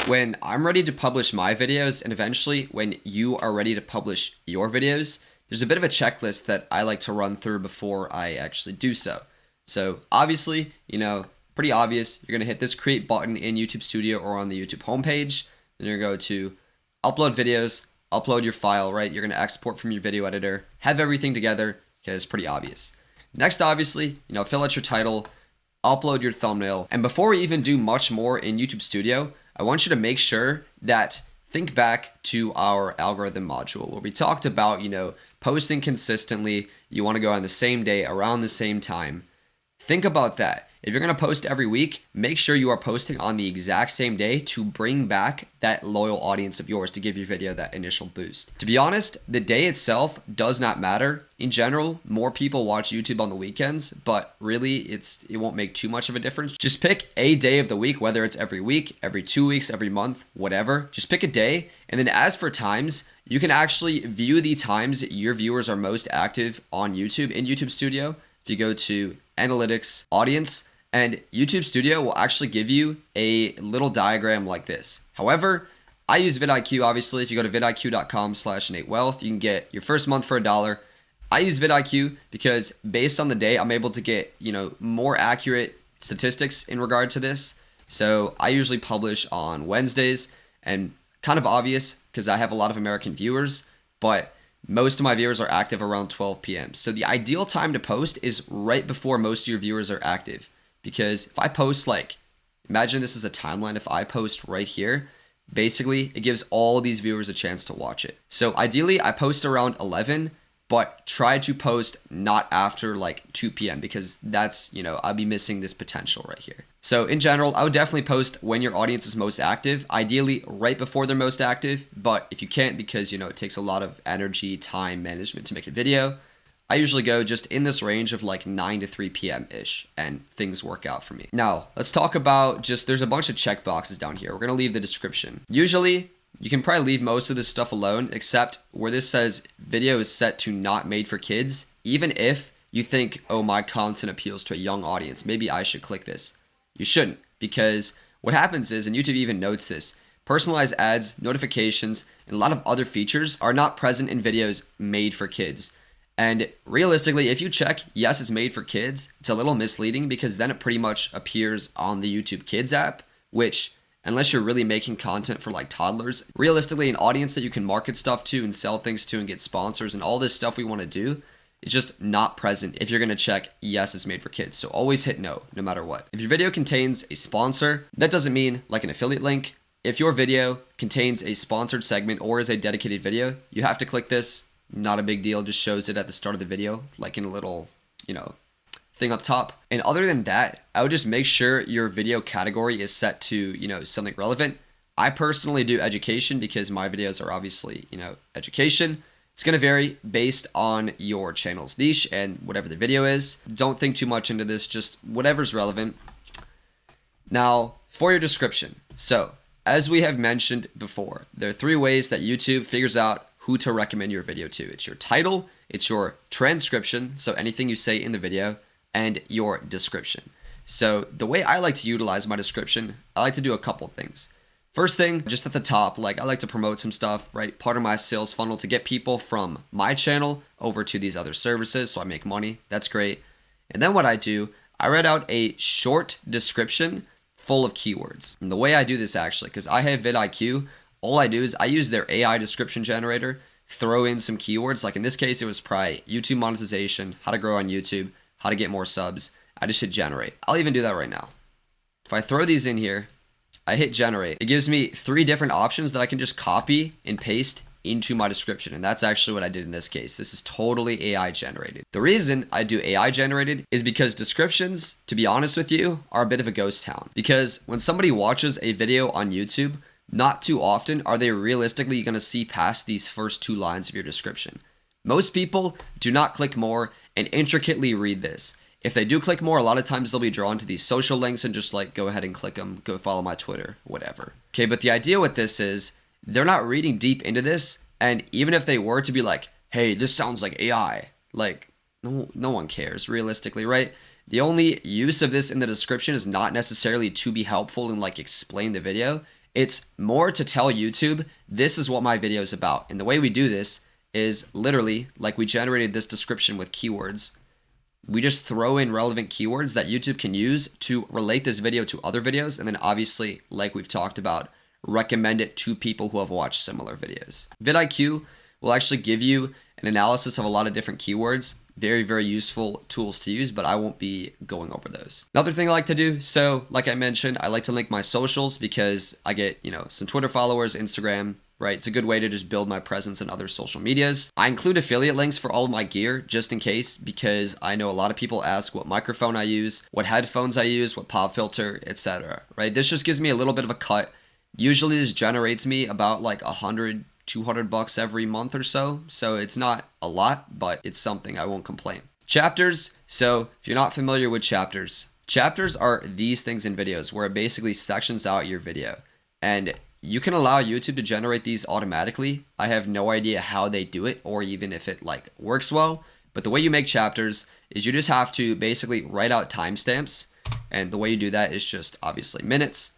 when I'm ready to publish my videos and eventually when you are ready to publish your videos, there's a bit of a checklist that I like to run through before I actually do so. So obviously, pretty obvious, you're going to hit this create button in YouTube Studio or on the YouTube homepage. Then you're going to go to upload videos, upload your file, right? You're going to export from your video editor, have everything together. Okay, it's pretty obvious. Next, obviously, fill out your title, upload your thumbnail. And before we even do much more in YouTube Studio, I want you to make sure that think back to our algorithm module where we talked about, posting consistently. You want to go on the same day, around the same time. Think about that. If you're going to post every week, make sure you are posting on the exact same day to bring back that loyal audience of yours to give your video that initial boost. To be honest, the day itself does not matter. In general, more people watch YouTube on the weekends, but really it won't make too much of a difference. Just pick a day of the week, whether it's every week, every 2 weeks, every month, whatever. Just pick a day. And then as for times, you can actually view the times your viewers are most active on YouTube in YouTube Studio. If you go to Analytics, Audience, and YouTube Studio will actually give you a little diagram like this. However, I use vidIQ, obviously. If you go to vidIQ.com/InnateWealth, you can get your first month for $1. I use vidIQ because based on the day, I'm able to get, more accurate statistics in regard to this. So I usually publish on Wednesdays, and kind of obvious because I have a lot of American viewers, but most of my viewers are active around 12 p.m. So the ideal time to post is right before most of your viewers are active. Because if I post imagine this is a timeline. If I post right here, basically it gives all these viewers a chance to watch it. So ideally I post around 11, but try to post not after 2 p.m. because that's, I'll be missing this potential right here. So in general, I would definitely post when your audience is most active, ideally right before they're most active. But if you can't because, it takes a lot of energy, time management to make a video, I usually go just in this range of 9 to 3 p.m.-ish, and things work out for me. Now, let's talk about there's a bunch of checkboxes down here. We're going to leave the description. Usually, you can probably leave most of this stuff alone, except where this says video is set to not made for kids. Even if you think, oh, my content appeals to a young audience, maybe I should click this. You shouldn't, because what happens is, and YouTube even notes this, personalized ads, notifications, and a lot of other features are not present in videos made for kids. And realistically, if you check, yes, it's made for kids, it's a little misleading because then it pretty much appears on the YouTube Kids app, which, unless you're really making content for toddlers, realistically, an audience that you can market stuff to and sell things to and get sponsors and all this stuff we want to do is just not present if you're going to check, yes, it's made for kids. So always hit no matter what. If your video contains a sponsor, that doesn't mean an affiliate link. If your video contains a sponsored segment or is a dedicated video, you have to click this. Not a big deal, just shows it at the start of the video, in a little, thing up top. And other than that, I would just make sure your video category is set to, something relevant. I personally do education because my videos are obviously, education. It's going to vary based on your channel's niche and whatever the video is. Don't think too much into this, just whatever's relevant. Now, for your description. So, as we have mentioned before, there are 3 ways that YouTube figures out who to recommend your video to. It's your title, it's your transcription, so anything you say in the video, and your description. So the way I like to utilize my description, I like to do a couple things. First thing, just at the top, I like to promote some stuff, right? Part of my sales funnel to get people from my channel over to these other services so I make money. That's great. And then what I do, I write out a short description full of keywords. And the way I do this actually, because I have vidIQ, all I do is I use their AI description generator, throw in some keywords. In this case, it was probably YouTube monetization, how to grow on YouTube, how to get more subs. I just hit generate. I'll even do that right now. If I throw these in here, I hit generate. It gives me 3 different options that I can just copy and paste into my description. And that's actually what I did in this case. This is totally AI generated. The reason I do AI generated is because descriptions, to be honest with you, are a bit of a ghost town. Because when somebody watches a video on YouTube, not too often are they realistically going to see past these first 2 lines of your description. Most people do not click more and intricately read this. If they do click more, a lot of times they'll be drawn to these social links and just go ahead and click them, go follow my Twitter, whatever. Okay, but the idea with this is they're not reading deep into this, and even if they were to be hey, this sounds like AI, no one cares realistically, right? The only use of this in the description is not necessarily to be helpful and explain the video. It's more to tell YouTube, this is what my video is about. And the way we do this is literally like we generated this description with keywords. We just throw in relevant keywords that YouTube can use to relate this video to other videos. And then obviously, like we've talked about, recommend it to people who have watched similar videos. vidIQ will actually give you an analysis of a lot of different keywords. Very, very useful tools to use, but I won't be going over those. Another thing I like to do, so like I mentioned, I like to link my socials because I get, some Twitter followers, Instagram, right? It's a good way to just build my presence in other social medias. I include affiliate links for all of my gear just in case, because I know a lot of people ask what microphone I use, what headphones I use, what pop filter, etc. Right? This just gives me a little bit of a cut. Usually this generates me about like $100-200 every month or so. So it's not a lot, but it's something. I won't complain. Chapters. So if you're not familiar with chapters are these things in videos where it basically sections out your video. And you can allow YouTube to generate these automatically. I have no idea how they do it or even if it like works well. But the way you make chapters is you just have to basically write out timestamps. And the way you do that is just obviously minutes,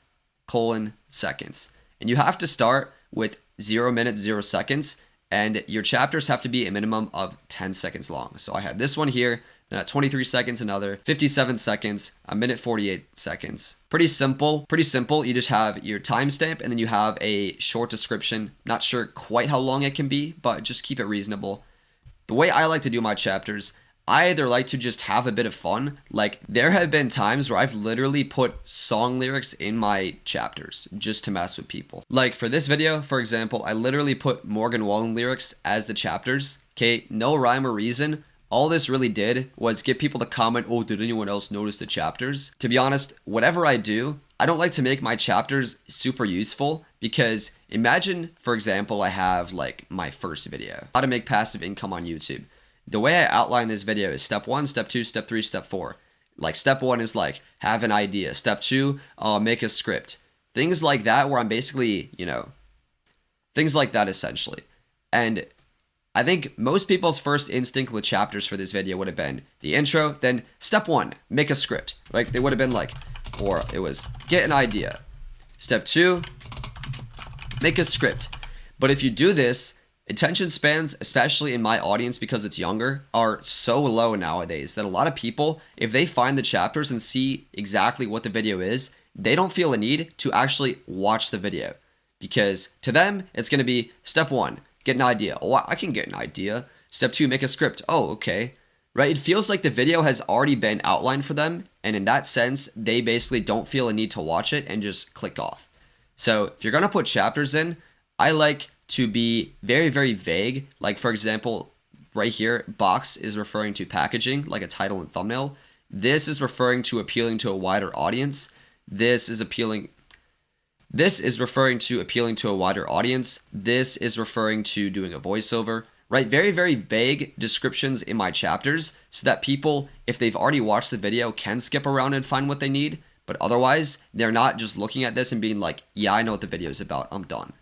seconds. And you have to start with 0 minutes, 0 seconds, and your chapters have to be a minimum of 10 seconds long. So I have this one here, then at 23 seconds, another 57 seconds, a minute 48 seconds. Pretty simple. You just have your timestamp and then you have a short description. Not sure quite how long it can be, but just keep it reasonable. The way I like to do my chapters, I either like to just have a bit of fun. Like there have been times where I've literally put song lyrics in my chapters just to mess with people. Like for this video, for example, I literally put Morgan Wallen lyrics as the chapters. Okay, no rhyme or reason. All this really did was get people to comment, oh, did anyone else notice the chapters? To be honest, whatever I do, I don't like to make my chapters super useful because imagine, for example, I have like my first video, how to make passive income on YouTube. The way I outline this video is step 1, step 2, step 3, step 4. Like step 1 is like have an idea. Step 2, make a script. Things like that where I'm basically, things like that essentially. And I think most people's first instinct with chapters for this video would have been the intro, then step 1, make a script. Like they would have been like, or it was get an idea. Step 2, make a script. But if you do this, attention spans, especially in my audience because it's younger, are so low nowadays that a lot of people, if they find the chapters and see exactly what the video is, they don't feel a need to actually watch the video. Because to them, it's going to be step 1, get an idea. Oh, I can get an idea. Step 2, make a script. Oh, okay. Right? It feels like the video has already been outlined for them. And in that sense, they basically don't feel a need to watch it and just click off. So if you're going to put chapters in, I like to be very, very vague. Like for example, right here, box is referring to packaging, like a title and thumbnail. This is referring to appealing to a wider audience. This is referring to appealing to a wider audience. This is referring to doing a voiceover, right? Very, very vague descriptions in my chapters so that people, if they've already watched the video, can skip around and find what they need. But otherwise, they're not just looking at this and being like, yeah, I know what the video is about. I'm done.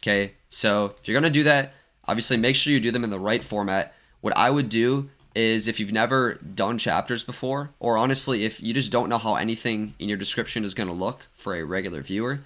Okay, so if you're going to do that, obviously make sure you do them in the right format. What I would do is if you've never done chapters before, or honestly, if you just don't know how anything in your description is going to look for a regular viewer,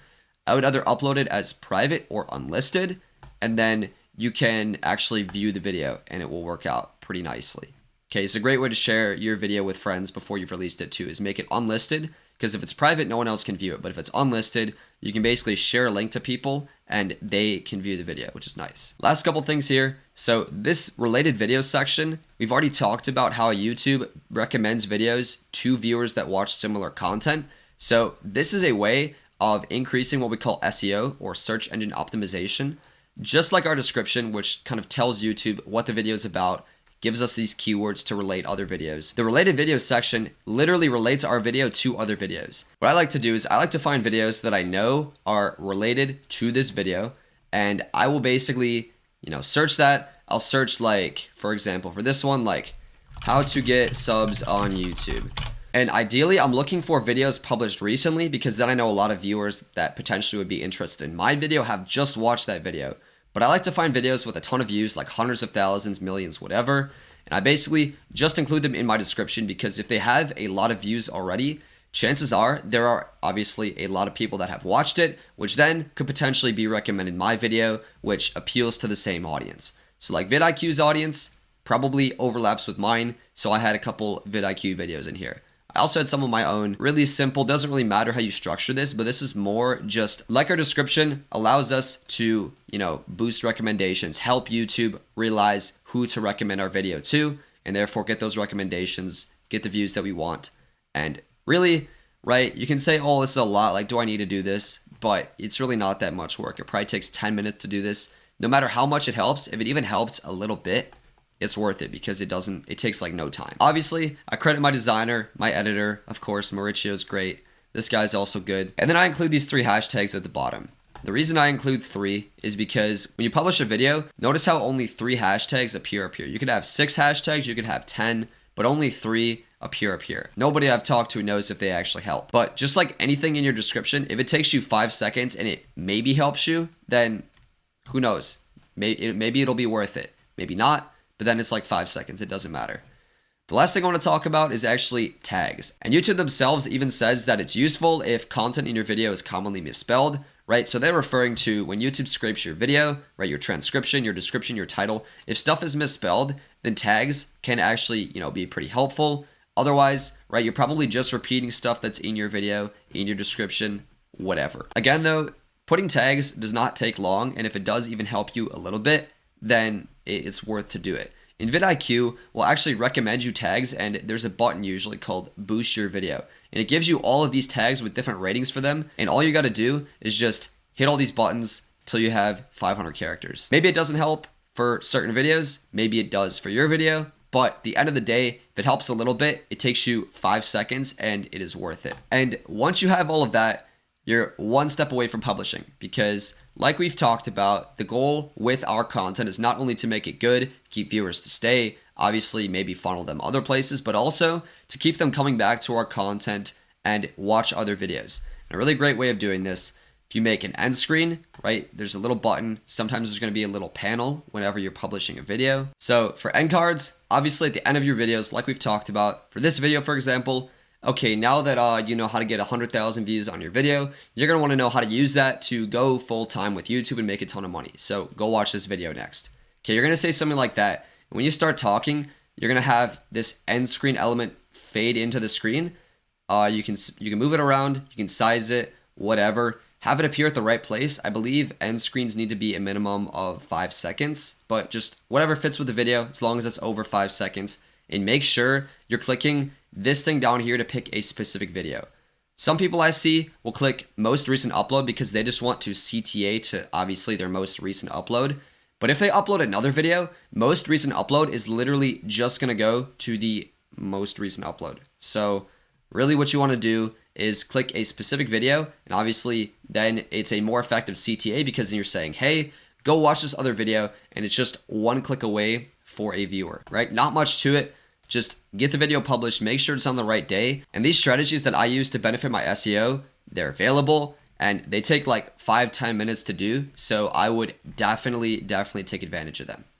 I would either upload it as private or unlisted, and then you can actually view the video and it will work out pretty nicely. Okay, it's a great way to share your video with friends before you've released it too, is make it unlisted, because if it's private, no one else can view it. But if it's unlisted, you can basically share a link to people and they can view the video, which is nice. Last couple things here. So this related videos section, we've already talked about how YouTube recommends videos to viewers that watch similar content. So this is a way of increasing what we call SEO, or search engine optimization. Just like our description, which kind of tells YouTube what the video is about, gives us these keywords to relate other videos. The related videos section literally relates our video to other videos. What I like to do is I like to find videos that I know are related to this video, and I will basically, search that. I'll search like, for example, for this one, like how to get subs on YouTube. And ideally, I'm looking for videos published recently because then I know a lot of viewers that potentially would be interested in my video have just watched that video. But I like to find videos with a ton of views, like hundreds of thousands, millions, whatever. And I basically just include them in my description because if they have a lot of views already, chances are there are obviously a lot of people that have watched it, which then could potentially be recommended my video, which appeals to the same audience. So like vidIQ's audience probably overlaps with mine, so I had a couple vidIQ videos in here. I also had some of my own, really simple, doesn't really matter how you structure this, but this is more just like our description allows us to, boost recommendations, help YouTube realize who to recommend our video to, and therefore get those recommendations, get the views that we want. And really, right, you can say, oh, this is a lot, like, do I need to do this? But it's really not that much work. It probably takes 10 minutes to do this. No matter how much it helps, if it even helps a little bit, it's worth it because it takes like no time. Obviously, I credit my designer, my editor, of course, Mauricio's great. This guy's also good. And then I include these 3 hashtags at the bottom. The reason I include 3 is because when you publish a video, notice how only 3 hashtags appear up here. You could have 6 hashtags, you could have 10, but only 3 appear up here. Nobody I've talked to knows if they actually help. But just like anything in your description, if it takes you 5 seconds and it maybe helps you, then who knows? Maybe it'll be worth it. Maybe not. But then it's like 5 seconds, it doesn't matter. The last thing I want to talk about is actually tags. And YouTube themselves even says that it's useful if content in your video is commonly misspelled, right? So they're referring to when YouTube scrapes your video, right? Your transcription, your description, your title. If stuff is misspelled, then tags can actually, be pretty helpful. Otherwise, right, you're probably just repeating stuff that's in your video, in your description, whatever. Again, though, putting tags does not take long. And if it does even help you a little bit, then it's worth to do it. In vidIQ, we'll actually recommend you tags, and there's a button usually called Boost Your Video. And it gives you all of these tags with different ratings for them, and all you got to do is just hit all these buttons till you have 500 characters. Maybe it doesn't help for certain videos, maybe it does for your video, but at the end of the day, if it helps a little bit, it takes you 5 seconds, and it is worth it. And once you have all of that, you're one step away from publishing because like we've talked about, the goal with our content is not only to make it good, keep viewers to stay, obviously maybe funnel them other places, but also to keep them coming back to our content and watch other videos. And a really great way of doing this, if you make an end screen, right, there's a little button. Sometimes there's going to be a little panel whenever you're publishing a video. So for end cards, obviously at the end of your videos, like we've talked about, for this video, for example, okay, now that you know how to get 100,000 views on your video, you're going to want to know how to use that to go full time with YouTube and make a ton of money. So go watch this video next. Okay, you're going to say something like that. When you start talking, you're going to have this end screen element fade into the screen. You can move it around, you can size it, whatever. Have it appear at the right place. I believe end screens need to be a minimum of 5 seconds, but just whatever fits with the video, as long as it's over 5 seconds. And make sure you're clicking this thing down here to pick a specific video. Some people I see will click most recent upload because they just want to CTA to obviously their most recent upload. But if they upload another video, most recent upload is literally just going to go to the most recent upload. So really what you want to do is click a specific video, and obviously then it's a more effective CTA because then you're saying, hey, go watch this other video, and it's just one click away for a viewer, right? Not much to it. Just get the video published, make sure it's on the right day. And these strategies that I use to benefit my SEO, they're available and they take like 5-10 minutes to do. So I would definitely take advantage of them.